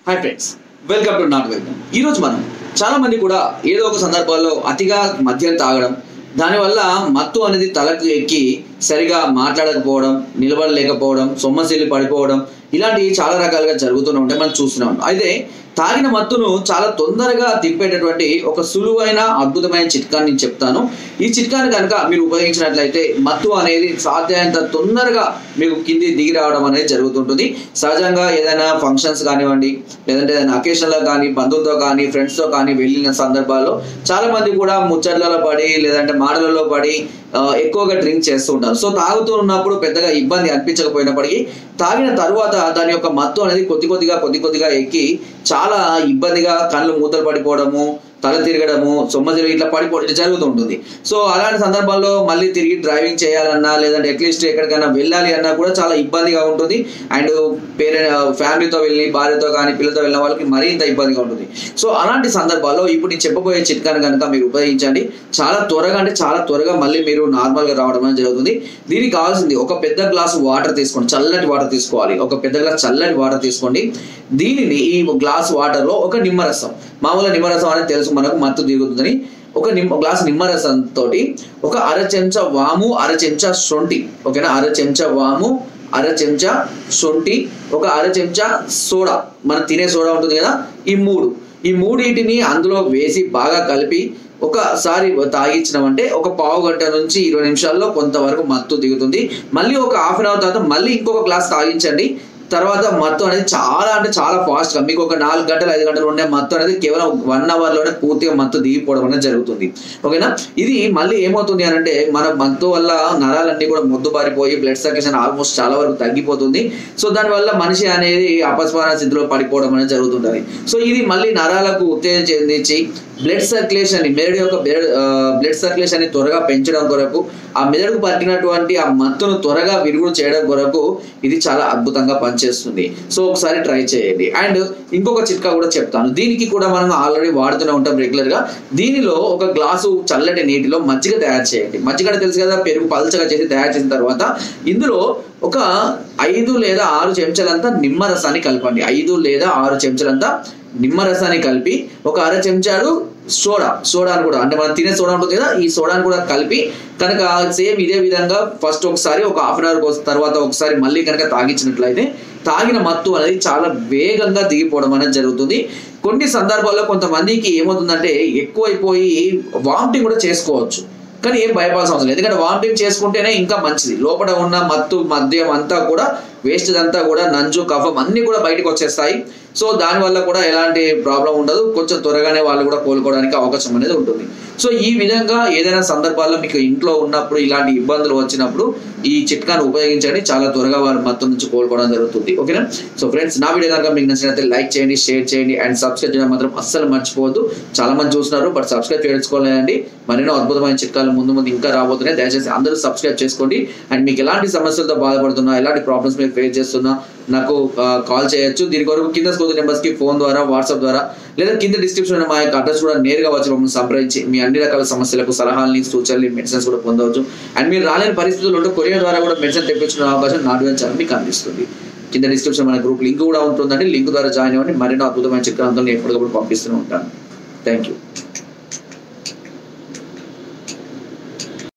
Hi friends, welcome to not welcome. ఈరోజు మనం చాలా మంది కూడా ఏదో ఒక సందర్భాల్లో అతిగా మద్యం తాగడం, దానివల్ల మత్తు అనేది తలకు ఎక్కి సరిగా మాట్లాడకపోవడం, నిలబడలేకపోవడం, సొమ్మసిల్లి పడిపోవడం, ఇలాంటివి చాలా రకాలుగా జరుగుతూనే ఉంటాయి, మనం చూస్తున్నాం. అయితే తాగిన మత్తును చాలా తొందరగా తిప్పేటటువంటి ఒక సులువైన అద్భుతమైన చిట్కాని నేను చెప్తాను. ఈ చిట్కాని కనుక మీరు ఉపయోగించినట్లయితే మత్తు అనేది సాధ్యమైనంత తొందరగా మీకు కింది దిగి రావడం అనేది జరుగుతుంటుంది. సహజంగా ఏదైనా ఫంక్షన్స్ కానివ్వండి, లేదంటే ఏదైనా అకేషన్లో కానీ, బంధువులతో కానీ, ఫ్రెండ్స్తో కానీ వెళ్ళిన సందర్భాల్లో చాలా మంది కూడా ముచ్చట్లలో పడి లేదంటే మాటలలో పడి ఎక్కువగా డ్రింక్ చేస్తూ ఉంటారు. సో తాగుతూ ఉన్నప్పుడు పెద్దగా ఇబ్బంది అనిపించకపోయినప్పటికీ తాగిన తర్వాత దాని యొక్క మత్తు అనేది కొద్ది కొద్దిగా ఎక్కి చాలా ఇబ్బందిగా కళ్ళు మూతలు పడిపోవడము, తల తిరగడము, సొమ్మసిల్లి ఇట్లా పడిపోవడం జరుగుతుంటుంది. సో అలాంటి సందర్భాల్లో మళ్ళీ తిరిగి డ్రైవింగ్ చేయాలన్నా లేదంటే అట్లీస్ట్ ఎక్కడికైనా వెళ్ళాలి అన్నా కూడా చాలా ఇబ్బందిగా ఉంటుంది. అండ్ ఫ్యామిలీతో వెళ్ళి భార్యతో కానీ పిల్లలతో వెళ్ళిన వాళ్ళకి మరింత ఇబ్బందిగా ఉంటుంది. సో అలాంటి సందర్భాల్లో ఇప్పుడు నేను చెప్పబోయే చిట్కాని కనుక మీరు ఉపయోగించండి, చాలా త్వరగా మళ్ళీ మీరు నార్మల్గా రావడం అనేది జరుగుతుంది. దీనికి కావాల్సింది ఒక పెద్ద గ్లాసు వాటర్ తీసుకోండి, చల్లటి వాటర్ తీసుకోవాలి. ఒక పెద్ద గ్లాస్ చల్లటి వాటర్ తీసుకోండి. దీనిని ఈ గ్లాస్ వాటర్లో ఒక నిమ్మరసం, మామూలుగా నిమ్మరసం అనేది తెలుసు మనకు మత్తు దిగుతుందని, ఒక గ్లాస్ నిమ్మరసం తోటి ఒక అర చెంచా వాము, అర చెంచా శొంఠి, ఓకేనా, అర చెంచా వాము, అర చెంచా శొంఠి, ఒక అర చెంచా సోడా, మనం తినే సోడా ఉంటుంది కదా, ఈ మూడింటిని అందులో వేసి బాగా కలిపి ఒకసారి తాగించినామంటే ఒక పావు గంట నుంచి 20 నిమిషాల్లో కొంతవరకు మత్తు దిగుతుంది. మళ్ళీ ఒక హాఫ్ అన్ అవర్ తర్వాత మళ్ళీ ఇంకొక గ్లాస్ తాగించండి. తర్వాత మత్తు అనేది చాలా ఫాస్ట్గా మీకు ఒక 4 గంటలు 5 గంటలు ఉండే మత్తు అనేది కేవలం 1 అవర్లోనే పూర్తిగా మత్తు దిగిపోవడం అనేది జరుగుతుంది, ఓకేనా. ఇది మళ్ళీ ఏమవుతుంది అని అంటే మన మత్తు వల్ల నరాలన్నీ కూడా మొద్దుబారిపోయి బ్లడ్ సర్క్యులేషన్ ఆల్మోస్ట్ చాలా వరకు తగ్గిపోతుంది. సో దానివల్ల మనిషి అనేది అపస్మారణ స్థితిలో పడిపోవడం అనేది జరుగుతుంటుంది. సో ఇది మళ్ళీ నరాలకు ఉత్తేజం చెందించి బ్లడ్ సర్క్యులేషన్, మెదడు యొక్క బ్లడ్ సర్క్యులేషన్ త్వరగా పెంచడం కొరకు, ఆ మెదడుకు పట్టినటువంటి ఆ మత్తును త్వరగా విరుగుడు చేయడం కొరకు ఇది చాలా అద్భుతంగా పనిచేస్తుంది. సో ఒకసారి ట్రై చేయండి. అండ్ ఇంకొక చిట్కా కూడా చెప్తాను, దీనికి కూడా మనం ఆల్రెడీ వాడుతూనే ఉంటాం రెగ్యులర్గా. దీనిలో ఒక గ్లాసు చల్లటి నీటిలో మజ్జిగ తయారు చేయండి. మజ్జిగ తెలుసు కదా, పెరుగు పల్చగా చేసి తయారు చేసిన తర్వాత ఇందులో ఒక 5 లేదా 6 చెంచాలంతా నిమ్మరసాన్ని కలపండి. 5 లేదా 6 చెంచాలంతా నిమ్మరసాన్ని కలిపి ఒక అర చెంచాడు సోడాను కూడా, అంటే మనం తినే సోడా ఉంటుంది కదా, ఈ సోడాను కూడా కలిపి కనుక సేమ్ ఇదే విధంగా ఫస్ట్ ఒకసారి ఒక హాఫ్ అన్ అవర్ తర్వాత ఒకసారి మళ్ళీ కనుక తాగించినట్లయితే తాగిన మత్తు అనేది చాలా వేగంగా దిగిపోవడం అనేది జరుగుతుంది. కొన్ని సందర్భాల్లో కొంతమందికి ఏమవుతుందంటే ఎక్కువైపోయి వామిటింగ్ కూడా చేసుకోవచ్చు, కానీ ఏం భయపడాల్సిన అవసరం లేదు. ఎందుకంటే వామిటింగ్ చేసుకుంటేనే ఇంకా మంచిది. లోపల ఉన్న మత్తు మద్యం అంతా కూడా వేస్ట్ అంతా కూడా నంజు కఫం అన్ని కూడా బయటకు వచ్చేస్తాయి. సో దానివల్ల కూడా ఎలాంటి ప్రాబ్లం ఉండదు, కొంచెం త్వరగానే వాళ్ళు కూడా కోలుకోవడానికి అవకాశం అనేది ఉంటుంది. సో ఈ విధంగా ఏదైనా సందర్భాల్లో మీకు ఇంట్లో ఉన్నప్పుడు ఇలాంటి ఇబ్బందులు వచ్చినప్పుడు ఈ చిట్కాను ఉపయోగించండి, చాలా త్వరగా వారి మత్తు నుంచి కోలుకోవడం జరుగుతుంది, ఓకేనా. సో ఫ్రెండ్స్, నా వీడియో కనుక మీకు నచ్చినట్లయితే లైక్ చేయండి, షేర్ చేయండి అండ్ సబ్స్క్రైబ్ చేయడం మాత్రం అస్సలు మర్చిపోవద్దు. చాలా మంది చూస్తున్నారు బట్ సబ్స్క్రైబ్ చేసుకోలేదండి. మరెన్నో అద్భుతమైన చిట్కాలు ముందు ఇంకా రాబోతున్నాయి, దయచేసి అందరూ సబ్స్క్రైబ్ చేసుకోండి. అండ్ మీకు ఎలాంటి సమస్యలతో బాధపడుతున్నా, ఎలాంటి ప్రాబ్లమ్స్ మీరు ఫేస్ చేస్తున్నా నాకు కాల్ చేయొచ్చు. దీని కొరకు కింద స్కూల్ నెంబర్స్కి ఫోన్ ద్వారా, వాట్సాప్ ద్వారా, లేదా కింద డిస్క్రిప్షన్ మా యొక్క అడ్రస్ కూడా నేరుగా వచ్చి మమ్మల్ని సంప్రదించి మీ అన్ని రకాల సమస్యలకు సలహాలని, సూచనలు, మెడిసిన్స్ కూడా పొందవచ్చు. అండ్ మీరు రాలేని పరిస్థితులు ఉంటే కొరియర్ ద్వారా కూడా మెడిసిన్ తెప్పించుకునే అవకాశం నాట్ వెల్ ఛానల్ మీకు అందిస్తుంది. కింద డిస్క్రిప్షన్ మన గ్రూప్ లింక్ కూడా ఉంటుందండి, లింక్ ద్వారా జాయిన్ అవ్వండి. మరెన్నో అద్భుతమైన చిట్కాలను ఎప్పటికప్పుడు పంపిస్తూనే ఉంటాను. Thank you.